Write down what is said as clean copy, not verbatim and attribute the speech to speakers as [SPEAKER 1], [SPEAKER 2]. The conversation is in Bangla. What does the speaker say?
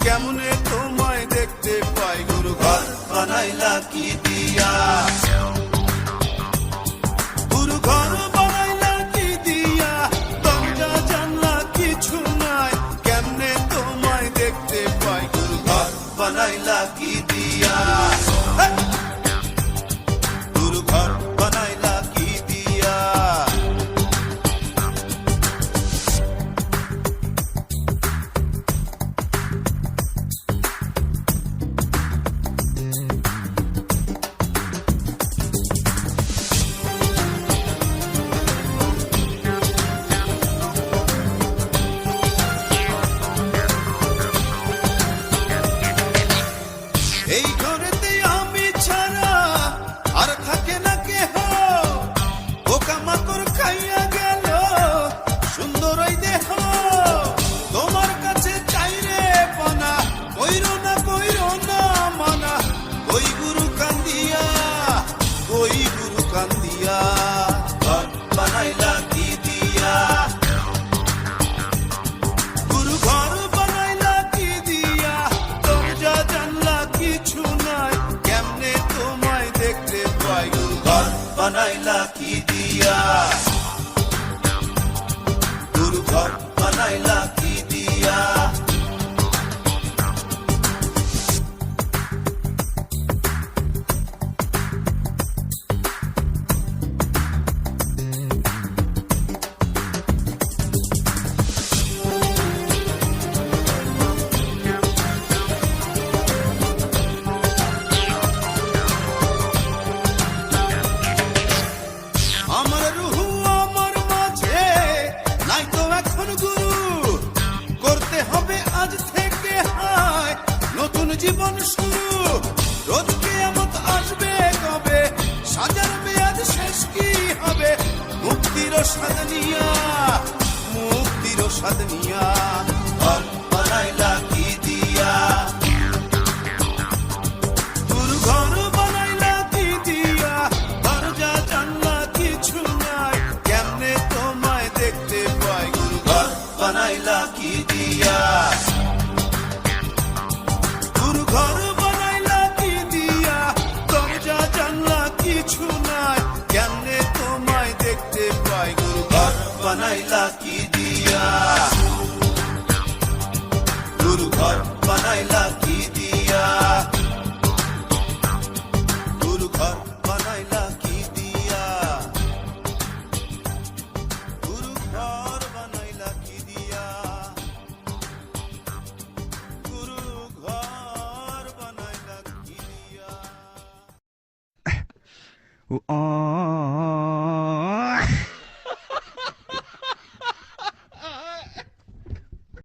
[SPEAKER 1] কেমনে তোমায় দেখতে পাই গুরু ঘর বানাইলা কি দিয়া গুরু ঘর বানাইলা কি দিয়া দরজা জানলা কিছু নাই কেমনে তোমায় দেখতে পাই গুরু ঘর বানাইলা কি দিয়া গুরু ঘর বানাইলা কি দিয়া এই ঘরেতে আমি ছাড়া আর থাকে না কেহ পোকামাকড় খাইয়া গেল সুন্দর ওই দেহ তোমার কাছে চাইরে পানা কইরো না মানা ওই গুরু কান্দিয়া ঘর বানাইলা কি দিয়া গুরু ঘর বানাইলা কি দিয়া দরজা জানলা কিছু নাই কেমনে তোমায় দেখতে পাই গুরু ঘর বানাইলা কি দিয়া গুরু ঘর বানাইলা কি দিয়া আমার রুহু আমার মাঝে নাই তো এখন গুরু করতে হবে আজ থেকে হায় নতুন জীবন শুরু রোজ কিয়ামত আসবে কবে সাজার মেয়াদ শেষ কি হবে মুক্তির স্বাদ নিয়া ঘর বানাইলা কি দিয়া গুরু ঘর বানাইলা কি দিয়া দরজা জানলা কিছু নাই কেমনে তোমায় দেখতে পাই গুরু ঘর বানাইলা কি দিয়া গুরু ঘর বানাইলা কি দিয়া দরজা জানলা কিছু নাই কেমনে তোমায় দেখতে পাই গুরু ঘর বানাইলা কি দিয়া গুরু ঘর বানাইলা কি দিয়া গুরু ঘর বানাইলা কি দিয়া গুরু ঘর বানাইলা কি দিয়া গুরু ঘর বানাইলা কি দিয়া